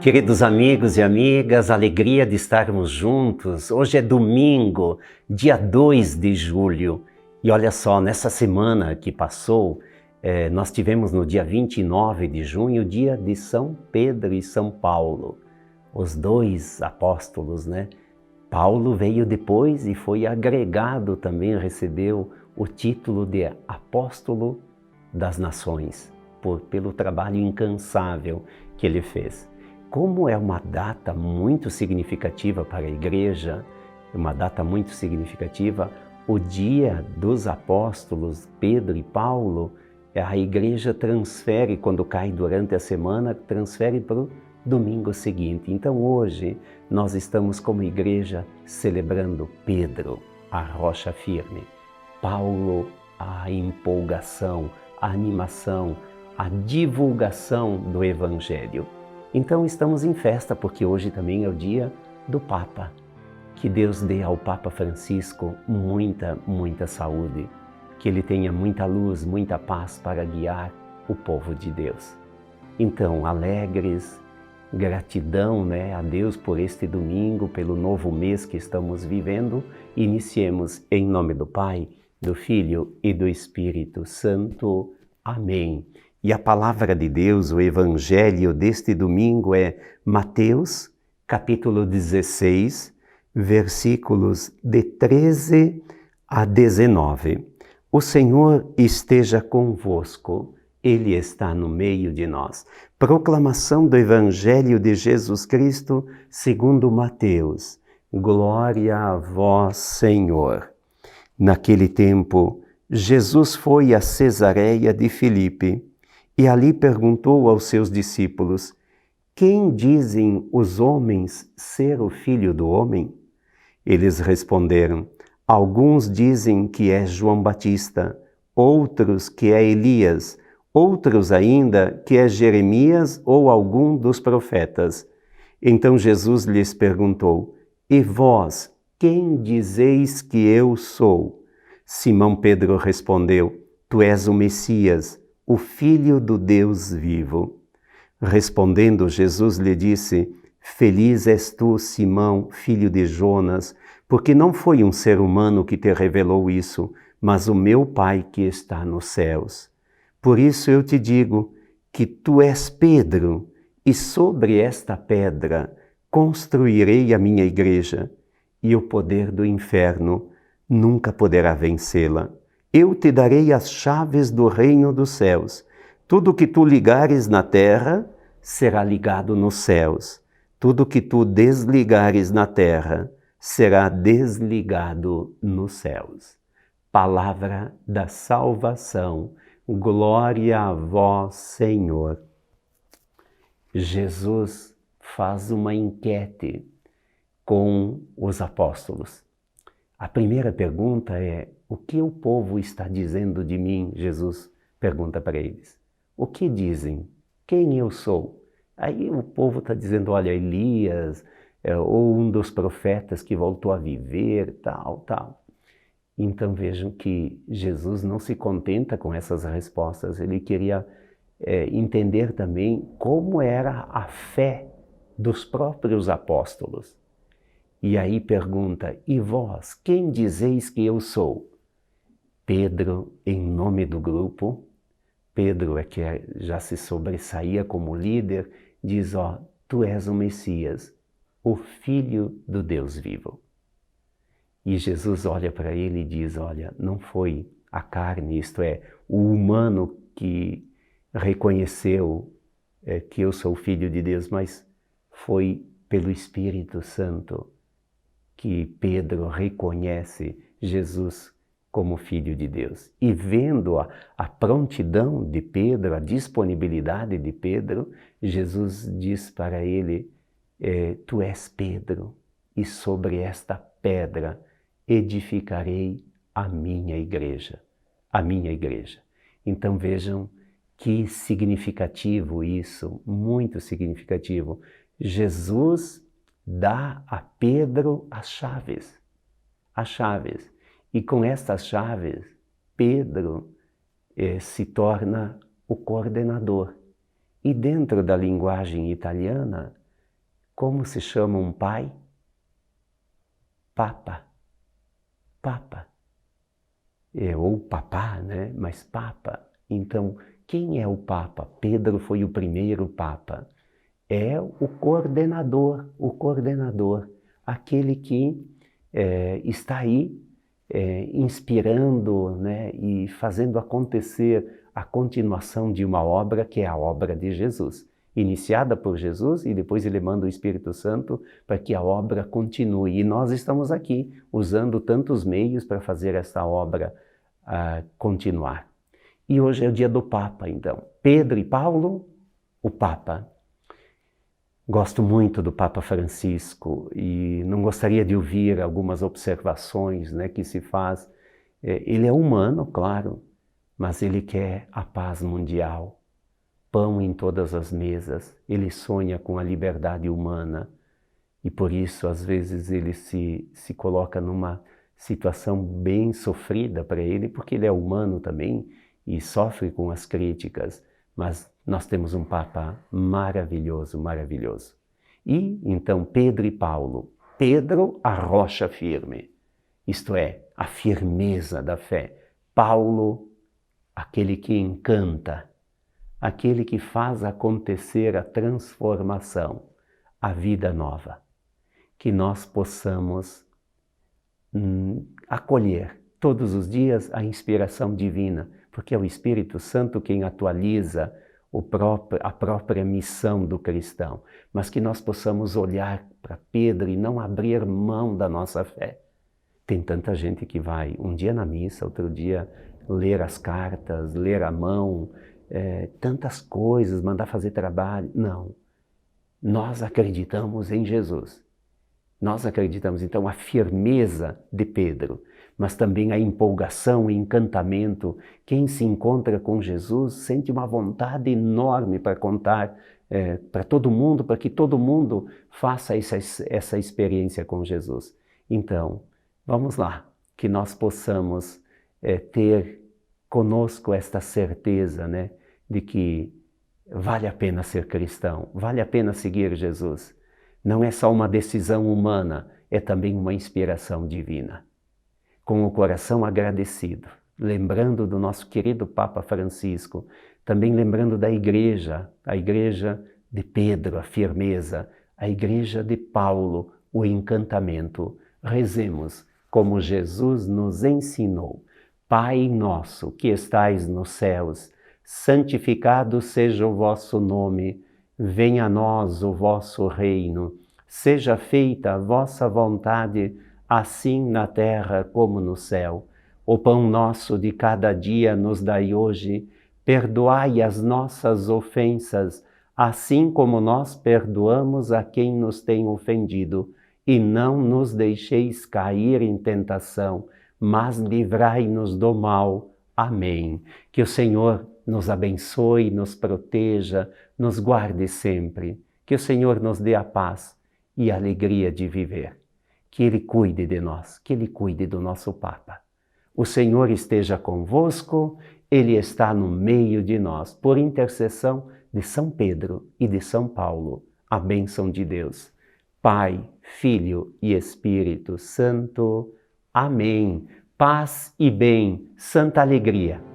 Queridos amigos e amigas, alegria de estarmos juntos. Hoje é domingo, dia 2 de julho. E olha só, nessa semana que passou, nós tivemos no dia 29 de junho o dia de São Pedro e São Paulo, os dois apóstolos, né? Paulo veio depois e foi agregado também, recebeu o título de apóstolo das nações, pelo trabalho incansável que ele fez. Como é uma data muito significativa para a igreja, uma data muito significativa, o dia dos apóstolos Pedro e Paulo, a igreja transfere, quando cai durante a semana, transfere para o domingo seguinte. Então hoje nós estamos como igreja celebrando Pedro, a rocha firme, Paulo, a empolgação, a animação, a divulgação do Evangelho. Então estamos em festa porque hoje também é o dia do Papa. Que Deus dê ao Papa Francisco muita saúde, que ele tenha muita luz, muita paz para guiar o povo de Deus. Então, alegres, gratidão, a Deus por este domingo, pelo novo mês que estamos vivendo. Iniciemos em nome do Pai, do Filho e do Espírito Santo. Amém. E a palavra de Deus, o evangelho deste domingo é Mateus, capítulo 16, versículos de 13 a 19. O Senhor esteja convosco, Ele está no meio de nós. Proclamação do evangelho de Jesus Cristo segundo Mateus. Glória a vós, Senhor. Naquele tempo, Jesus foi a Cesareia de Filipe, e ali perguntou aos seus discípulos: quem dizem os homens ser o Filho do Homem? Eles responderam: alguns dizem que é João Batista, outros que é Elias, outros ainda que é Jeremias ou algum dos profetas. Então Jesus lhes perguntou: e vós, quem dizeis que eu sou? Simão Pedro respondeu: tu és o Messias, o Filho do Deus vivo. Respondendo, Jesus lhe disse: feliz és tu, Simão, filho de Jonas, porque não foi um ser humano que te revelou isso, mas o meu Pai que está nos céus. Por isso eu te digo que tu és Pedro, e sobre esta pedra construirei a minha igreja, e o poder do inferno nunca poderá vencê-la. Eu te darei as chaves do reino dos céus. Tudo que tu ligares na terra será ligado nos céus. Tudo que tu desligares na terra será desligado nos céus. Palavra da salvação. Glória a vós, Senhor. Jesus faz uma enquete com os apóstolos. A primeira pergunta é: o que o povo está dizendo de mim? Jesus pergunta para eles. O que dizem? Quem eu sou? Aí o povo está dizendo: olha, Elias, ou um dos profetas que voltou a viver, tal. Então vejam que Jesus não se contenta com essas respostas. Ele queria entender também como era a fé dos próprios apóstolos. E aí pergunta: e vós, quem dizeis que eu sou? Pedro, em nome do grupo, Pedro é que já se sobressaía como líder, diz: tu és o Messias, o Filho do Deus vivo. E Jesus olha para ele e diz: olha, não foi a carne, isto é, o humano que reconheceu que eu sou o Filho de Deus, mas foi pelo Espírito Santo que Pedro reconhece Jesus como Filho de Deus. E vendo a prontidão de Pedro, a disponibilidade de Pedro, Jesus diz para ele: tu és Pedro, e sobre esta pedra edificarei a minha igreja. A minha igreja. Então vejam que significativo isso, muito significativo. Jesus dá a Pedro as chaves. E com estas chaves, Pedro se torna o coordenador. E dentro da linguagem italiana, Como se chama um pai? Papa. Papa. Ou papá, né? Mas Papa. Então, quem é o Papa? Pedro foi o primeiro Papa. É o coordenador, aquele que está aí inspirando, né, e fazendo acontecer a continuação de uma obra que é a obra de Jesus, iniciada por Jesus, e depois ele manda o Espírito Santo para que a obra continue. E nós estamos aqui usando tantos meios para fazer esta obra continuar. E hoje é o dia do Papa, então. Pedro e Paulo, o Papa. Gosto muito do Papa Francisco e não gostaria de ouvir algumas observações, né, que se faz. Ele é humano, claro, mas ele quer a paz mundial, pão em todas as mesas. Ele sonha com a liberdade humana e por isso, às vezes, ele se coloca numa situação bem sofrida para ele, porque ele é humano também e sofre com as críticas. Mas nós temos um Papa maravilhoso, maravilhoso. E, então, Pedro e Paulo. Pedro, a rocha firme, isto é, a firmeza da fé. Paulo, aquele que encanta, aquele que faz acontecer a transformação, a vida nova. Que nós possamos acolher todos os dias a inspiração divina, porque é o Espírito Santo quem atualiza a própria missão do cristão, mas que nós possamos olhar para Pedro e não abrir mão da nossa fé. Tem tanta gente que vai um dia na missa, outro dia ler as cartas, ler a mão, tantas coisas, mandar fazer trabalho. Não, nós acreditamos em Jesus. Nós acreditamos, então, a firmeza de Pedro, mas também a empolgação, o encantamento. Quem se encontra com Jesus sente uma vontade enorme para contar para todo mundo, para que todo mundo faça essa experiência com Jesus. Então, vamos lá, que nós possamos ter conosco esta certeza, né, de que vale a pena ser cristão, vale a pena seguir Jesus. Não é só uma decisão humana, é também uma inspiração divina. Com o coração agradecido, lembrando do nosso querido Papa Francisco, também lembrando da igreja, a igreja de Pedro, a firmeza, a igreja de Paulo, o encantamento. Rezemos como Jesus nos ensinou. Pai nosso que estais nos céus, santificado seja o vosso nome. Venha a nós o vosso reino, seja feita a vossa vontade, assim na terra como no céu. O pão nosso de cada dia nos dai hoje, perdoai as nossas ofensas, assim como nós perdoamos a quem nos tem ofendido, e não nos deixeis cair em tentação, mas livrai-nos do mal. Amém. Que o Senhor nos abençoe, nos proteja, nos guarde sempre. Que o Senhor nos dê a paz e a alegria de viver. Que Ele cuide de nós, que Ele cuide do nosso Papa. O Senhor esteja convosco, Ele está no meio de nós. Por intercessão de São Pedro e de São Paulo, a bênção de Deus, Pai, Filho e Espírito Santo. Amém. Paz e bem, santa alegria.